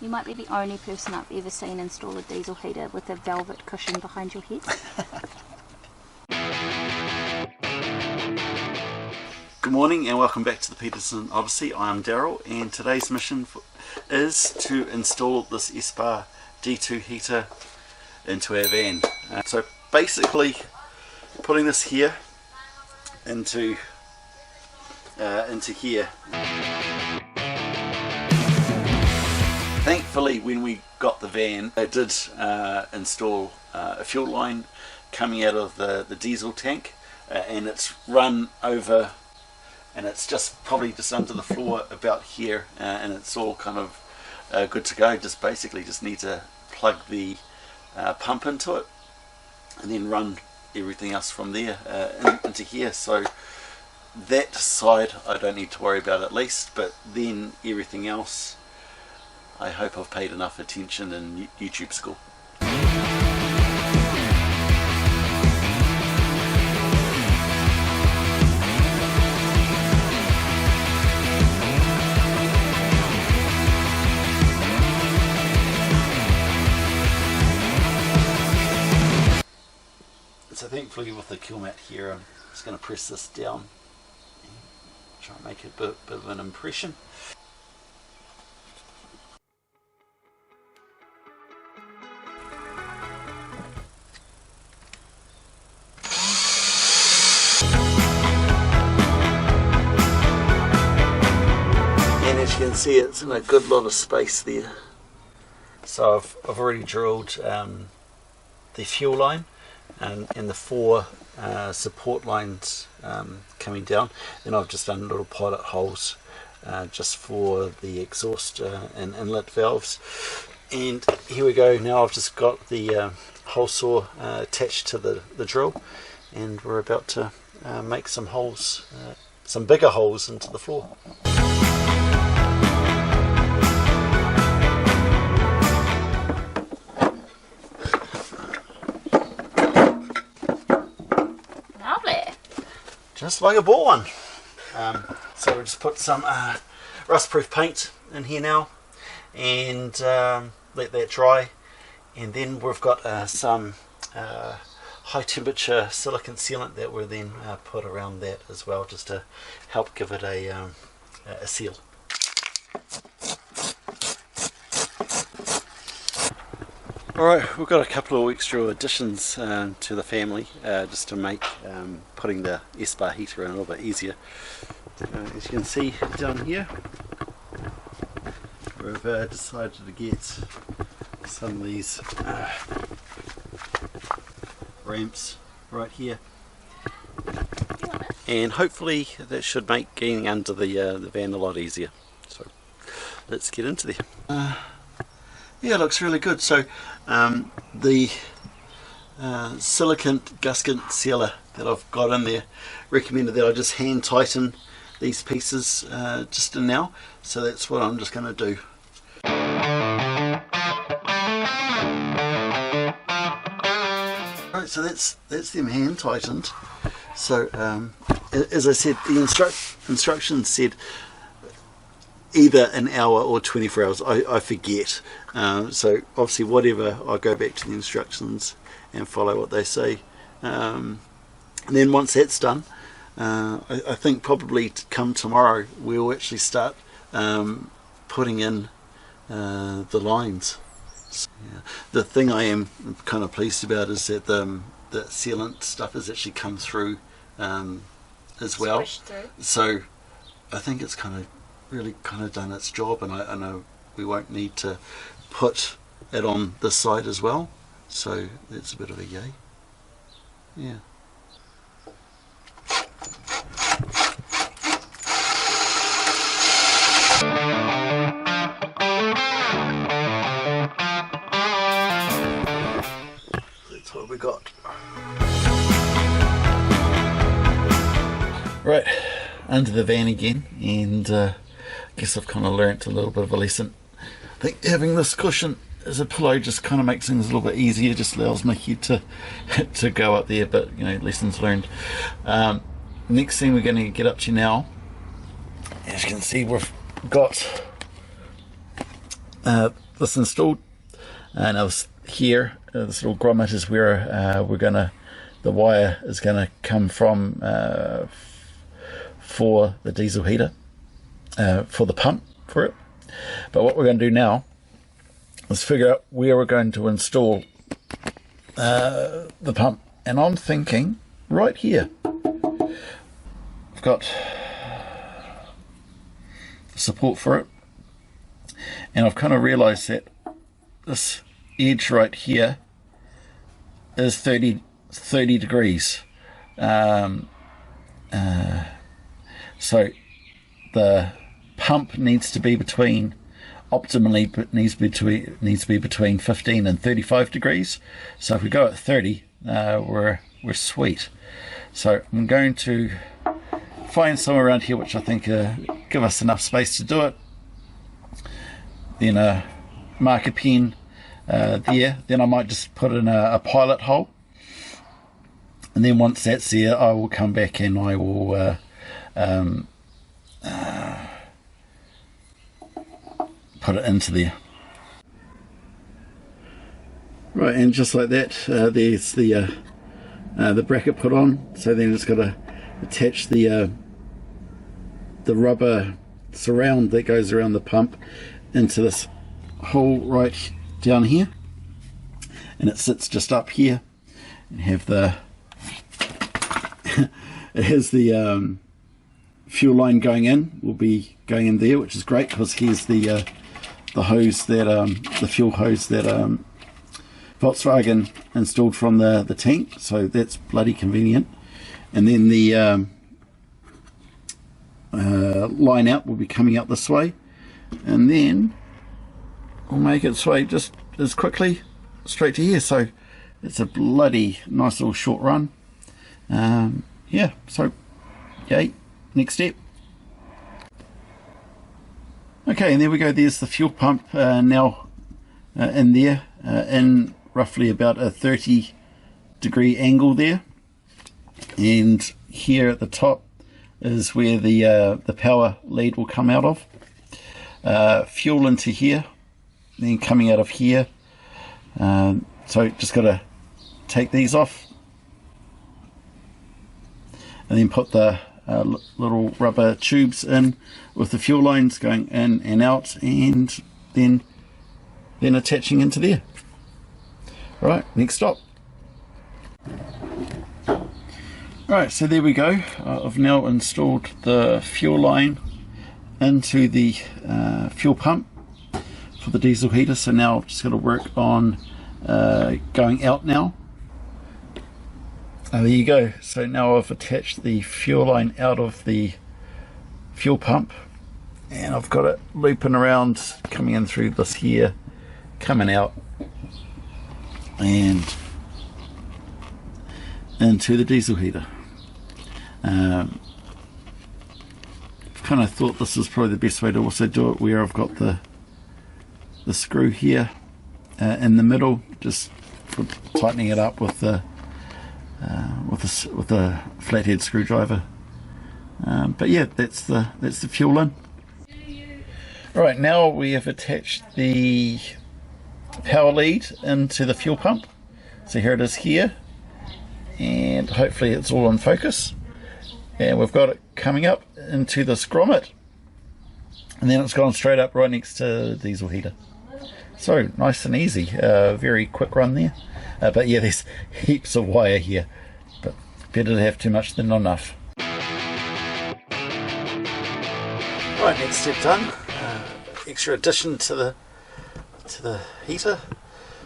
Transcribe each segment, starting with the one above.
You might be the only person I've ever seen install a diesel heater with a velvet cushion behind your head. Good morning and welcome back to the Peterson Odyssey. I am Darryl, and today's mission is to install this EBERSPACHER D2 heater into our van. So basically putting this here into here. Thankfully, when we got the van, it did install a fuel line coming out of the diesel tank, and it's run over, and it's just probably just under the floor about here, and it's all kind of good to go. Just basically just need to plug the pump into it and then run everything else from there into here. So that side I don't need to worry about at least, but then everything else I hope I've paid enough attention in YouTube school. So thankfully with the kill mat here, I'm just going to press this down and try and make a bit of an impression. And as you can see, it's in a good lot of space there. So I've already drilled the fuel line and the four support lines coming down, and I've just done little pilot holes just for the exhaust and inlet valves. And here we go. Now I've just got the hole saw attached to the drill, and we're about to make some holes, some bigger holes into the floor. Just like a ball one. So we'll just put some rust-proof paint in here now and let that dry, and then we've got some high temperature silicone sealant that we'll then put around that as well, just to help give it a seal. Alright, we've got a couple of extra additions to the family just to make putting the EBERSPACHER heater in a little bit easier. As you can see down here, we've decided to get some of these ramps right here, and hopefully that should make getting under the van a lot easier. So let's get into there. Yeah, it looks really good. So the silicone gasket sealer that I've got in there recommended that I just hand tighten these pieces just in now, so that's what I'm just going to do. Right, so that's them hand tightened. So as I said, the instructions said either an hour or 24 hours. I forget. So obviously whatever, I'll go back to the instructions and follow what they say. And then once that's done, I think probably come tomorrow we'll actually start putting in the lines. So, yeah. The thing I am kind of pleased about is that the sealant stuff has actually come through as well. So I think it's really done its job, and I know we won't need to put it on this side as well, so that's a bit of a yay. Yeah. That's what we got. Right, under the van again, and I guess I've kind of learnt a little bit of a lesson. I think having this cushion as a pillow just kind of makes things a little bit easier, just allows my head to go up there, but you know, lessons learned. Next thing we're going to get up to now, as you can see, we've got this installed. And I was here, this little grommet is where the wire is gonna come from for the diesel heater, for the pump for it. But what we're going to do now is figure out where we're going to install the pump. And I'm thinking right here. I've got support for it, and I've kind of realized that this edge right here is 30 degrees. So the pump needs to be optimally needs to be between 15 and 35 degrees. So if we go at 30, we're sweet. So I'm going to find somewhere around here which I think give us enough space to do it. Then a marker pen there. Then I might just put in a pilot hole. And then once that's there, I will come back and I will put it into there. Right, and just like that, there's the bracket put on. So then it's got to attach the rubber surround that goes around the pump into this hole right down here, and it sits just up here. And have the it has the fuel line going in, will be going in there, which is great because here's the hose that the fuel hose that Volkswagen installed from the tank, so that's bloody convenient. And then the line out will be coming out this way, and then we'll make its way just as quickly straight to here. So it's a bloody nice little short run. Yeah, so yay, next step. Okay, and there we go. There's the fuel pump now in there, in roughly about a 30-degree angle there. And here at the top is where the power lead will come out of. Fuel into here, then coming out of here. So just got to take these off, and then put the little rubber tubes in with the fuel lines going in and out, and then attaching into there. Right, next stop. Right, so there we go. I've now installed the fuel line into the fuel pump for the diesel heater. So now I've just got to work on going out now. There you go. So now I've attached the fuel line out of the fuel pump, and I've got it looping around, coming in through this here, coming out, and into the diesel heater. I've kind of thought this is probably the best way to also do it, where I've got the screw here in the middle, just tightening it up with the flathead screwdriver. But yeah, that's the fuel in. Right, now we have attached the power lead into the fuel pump. So here it is here, and hopefully it's all in focus. And we've got it coming up into this grommet, and then it's gone straight up right next to the diesel heater. So nice and easy, very quick run there. But yeah, there's heaps of wire here, but better to have too much than not enough. Right, next step done. Extra addition to the heater.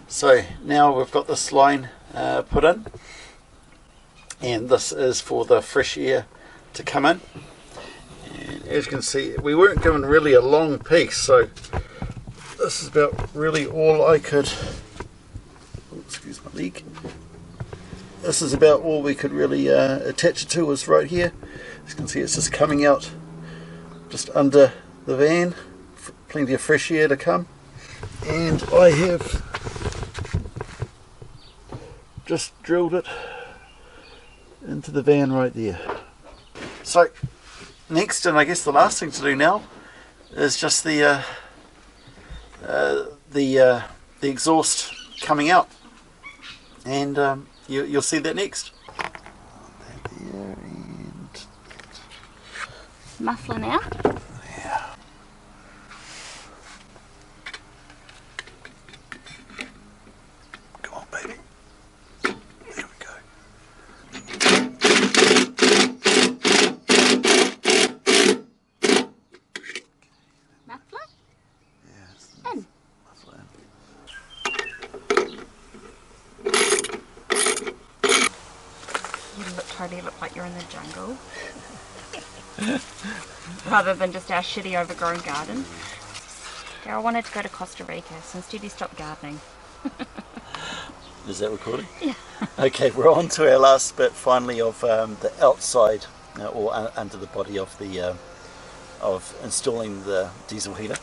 So now we've got this line put in, and this is for the fresh air to come in. And as you can see, we weren't given really a long piece, so this is about really all I could, excuse my leg, this is about all we could really attach it to, was right here. As you can see, it's just coming out just under the van, plenty of fresh air to come. And I have just drilled it into the van right there. So next, and I guess the last thing to do now, is just the the exhaust coming out, and you'll see that next. There, and Muffler now. yeah. Come on, baby. There we go. Muffler. Yeah, In. muffler in. You totally look like you're in the jungle. Rather than just our shitty overgrown garden. Darryl wanted to go to Costa Rica, so instead he stopped gardening. Is that recording? Yeah. Okay, we're on to our last bit finally of the outside or under the body of the of installing the diesel heater.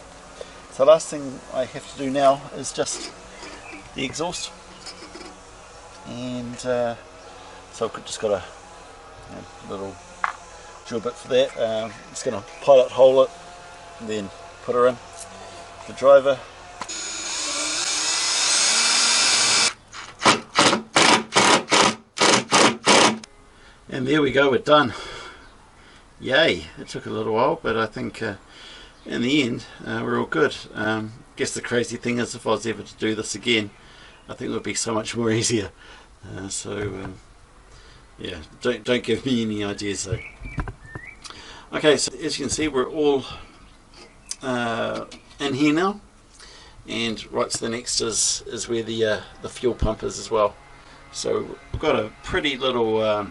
So last thing I have to do now is just the exhaust, and so I've just got a little drill bit for that. Just going to pilot hole it and then put her in the driver. And there we go, we're done. Yay, it took a little while, but I think in the end we're all good. Guess the crazy thing is, if I was ever to do this again, I think it would be so much more easier. Yeah, don't give me any ideas though. Okay, so as you can see, we're all in here now, and right to the next is where the fuel pump is as well. So we've got a pretty little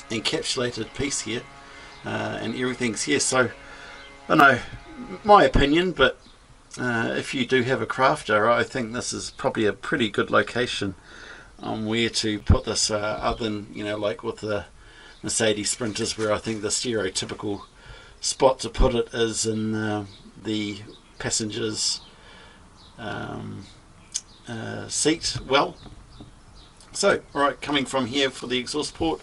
encapsulated piece here, and everything's here. So I know my opinion, but if you do have a crafter, I think this is probably a pretty good location on where to put this, other than, you know, like with the Mercedes Sprinters, where I think the stereotypical spot to put it is in the passenger's seat well. So, alright, coming from here for the exhaust port,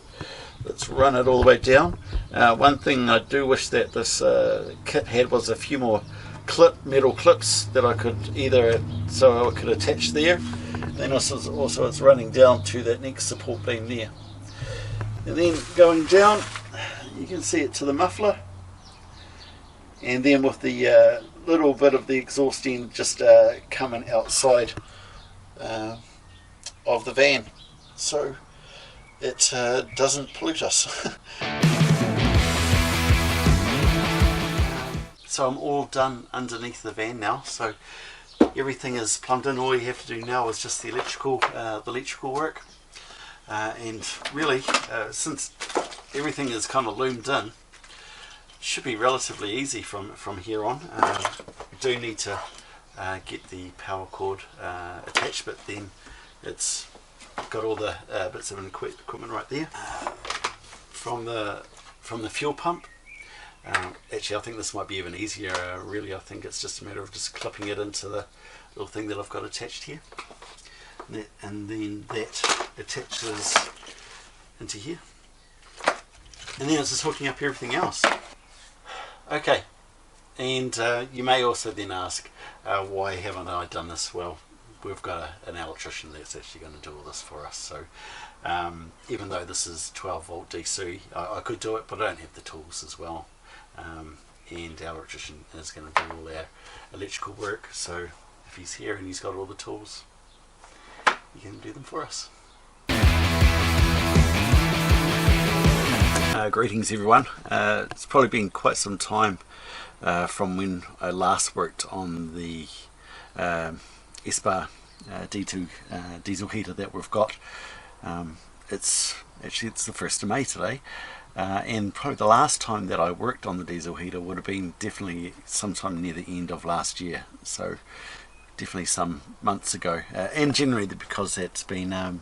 let's run it all the way down. One thing I do wish that this kit had was a few more metal clips that I could so I could attach there. Then also it's running down to that next support beam there. And then going down, you can see it to the muffler. And then with the little bit of the exhaust end just coming outside of the van, so it doesn't pollute us. So I'm all done underneath the van now, so everything is plumbed in. All you have to do now is just the electrical work, and really since everything is kind of loomed in, it should be relatively easy from here on. We do need to get the power cord attached, but then it's got all the bits of equipment right there. From the fuel pump, actually I think this might be even easier. Really, I think it's just a matter of just clipping it into the little thing that I've got attached here, and then that attaches into here, and then it's just hooking up everything else. Okay, and you may also then ask, why haven't I done this? Well, we've got an electrician that's actually going to do all this for us. So even though this is 12 volt DC, I could do it, but I don't have the tools as well. And our electrician is going to do all our electrical work. So if he's here and he's got all the tools, he can do them for us. Greetings everyone. It's probably been quite some time from when I last worked on the EBERSPACHER D2 diesel heater that we've got. It's the 1st of May today, and probably the last time that I worked on the diesel heater would have been definitely sometime near the end of last year, so definitely some months ago, and generally because it's been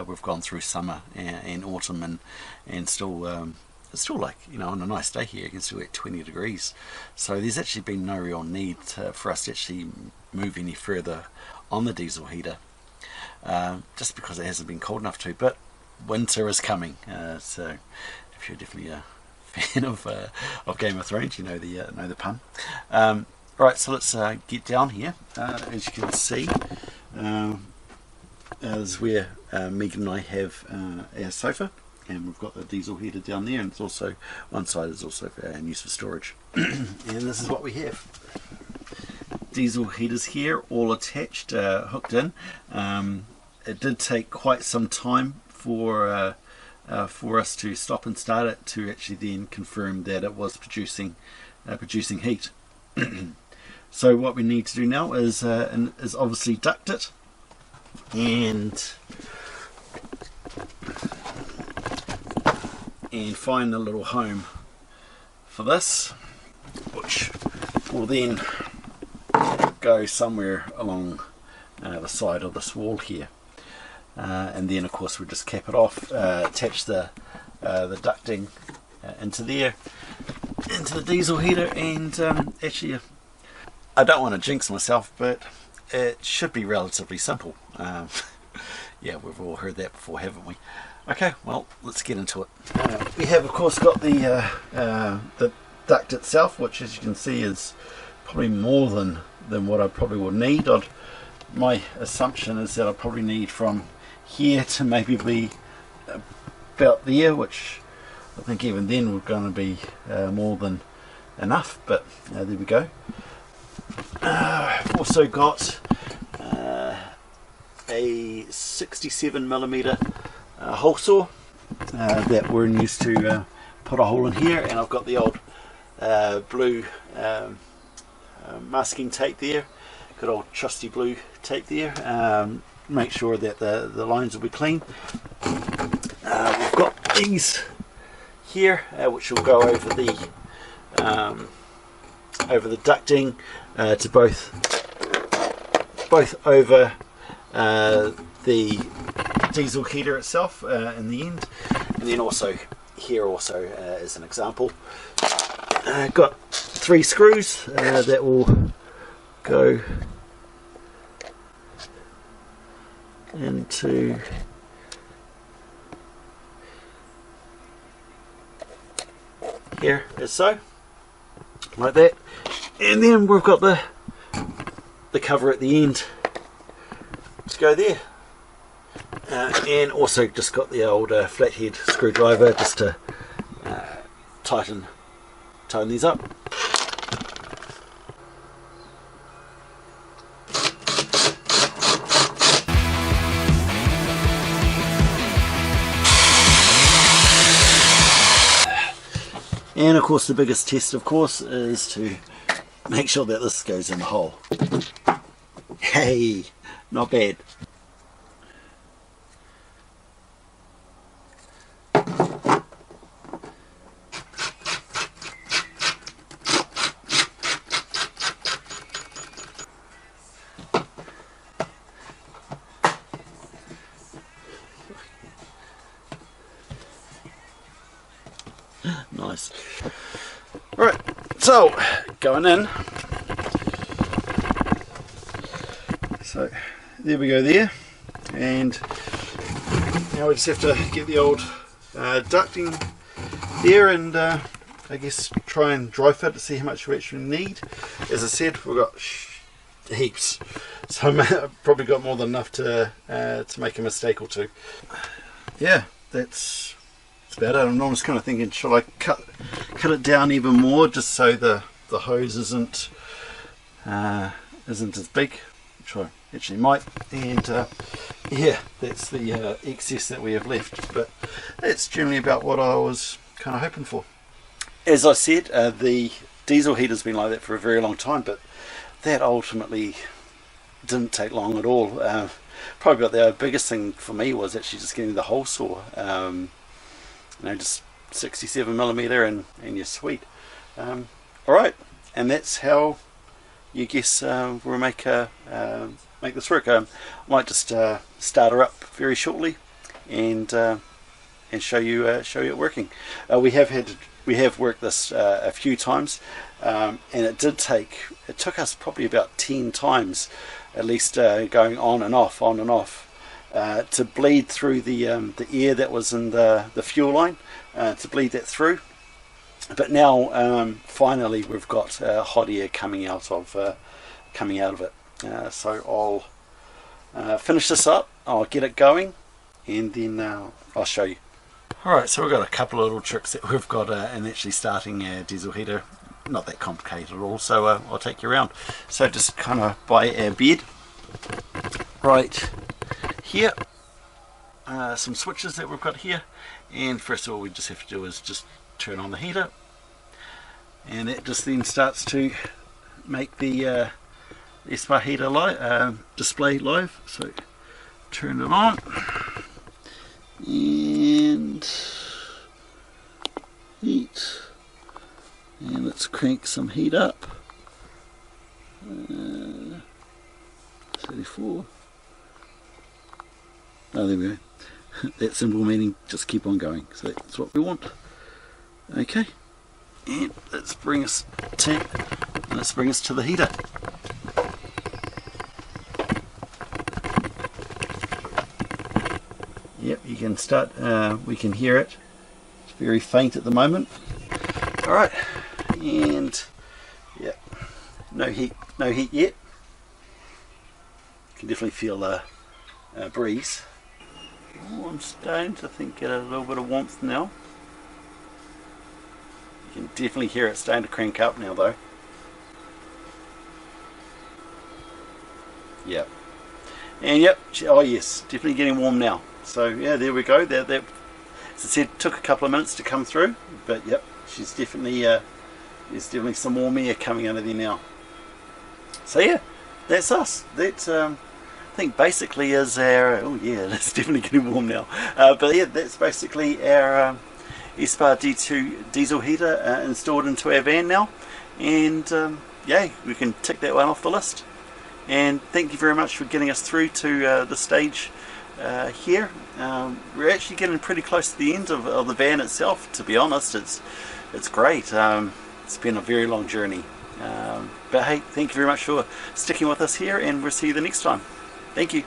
we've gone through summer and autumn, and still it's still, like, you know, on a nice day here you can still get 20 degrees, so there's actually been no real need for us to actually move any further on the diesel heater, just because it hasn't been cold enough to. But winter is coming, so if you're definitely a fan of Game of Thrones, you know the pun. Right, so let's get down here. As you can see, this is where Megan and I have our sofa, and we've got the diesel heater down there, and it's also one side is also for our use for storage. And this is what we have. Diesel heaters here, all attached, hooked in. It did take quite some time for us to stop and start it to actually then confirm that it was producing heat. So what we need to do now is obviously duct it and find a little home for this, which will then go somewhere along the side of this wall here, and then of course we just cap it off, attach the ducting into there, into the diesel heater, and actually I don't want to jinx myself, but it should be relatively simple. Yeah, we've all heard that before, haven't we? Okay, well, let's get into it. We have of course got the duct itself, which as you can see is probably more than what I probably will need. My assumption is that I'll probably need from here to maybe be about there, which I think even then we're going to be more than enough, but there we go. I've also got a 67mm hole saw that we're used to put a hole in here, and I've got the old blue masking tape there, good old trusty blue tape there. Make sure that the lines will be clean. We've got these here, which will go over the ducting to both over the diesel heater itself in the end, and then also here also as an example. Got 3 screws that will go into here as so, like that, and then we've got the cover at the end to go there, and also just got the old flathead screwdriver just to tighten these up. And of course the biggest test of course is to make sure that this goes in the hole. Hey, not bad. Nice. Right, so going in. So there we go there, and now we just have to get the old ducting there, and I guess try and dry fit to see how much we actually need. As I said, we've got heaps, so I've probably got more than enough to make a mistake or two. Yeah, that's about it. I'm just kind of thinking, should I cut it down even more just so the hose isn't as big, which I actually might, and yeah, that's the excess that we have left, but that's generally about what I was kind of hoping for. As I said, the diesel heater's been like that for a very long time, but that ultimately didn't take long at all. Probably about the biggest thing for me was actually just getting the hole saw. You know, just 67mm and you're sweet. Alright, and that's how you guess we'll make this work. I might just start her up very shortly and show you it working. We have worked this a few times, and it took us probably about 10 times at least, going on and off to bleed through the air that was in the fuel line, to bleed that through. But now finally we've got hot air coming out of it. So I'll finish this up, I'll get it going, and then I'll show you. Alright, so we've got a couple of little tricks that we've got in actually starting a diesel heater. Not that complicated at all, so I'll take you around. So just kind of by our bed, right here, some switches that we've got here, and first of all we just have to do is just turn on the heater, and it just then starts to make the EBERSPACHER heater display live. So turn it on and heat, and let's crank some heat up. 34. Oh, there we go. That symbol meaning just keep on going, so that's what we want. Okay, and let's bring us to the heater. Yep, you can start. We can hear it. It's very faint at the moment. All right, and yeah, no heat yet. You can definitely feel a breeze. Oh, I'm starting to get a little bit of warmth now. You can definitely hear it starting to crank up now though. Yep. And yep, oh yes, definitely getting warm now. So yeah, there we go. That as I said, took a couple of minutes to come through, but yep, she's definitely there's definitely some warm air coming out of there now. So yeah, that's us. That's I think basically is our, oh yeah, it's definitely getting warm now. But yeah, that's basically our EBERSPACHER D2 diesel heater installed into our van now, and yeah, we can tick that one off the list. And thank you very much for getting us through to the stage here. We're actually getting pretty close to the end of the van itself. To be honest, it's great. It's been a very long journey, but hey, thank you very much for sticking with us here, and we'll see you the next time. Thank you.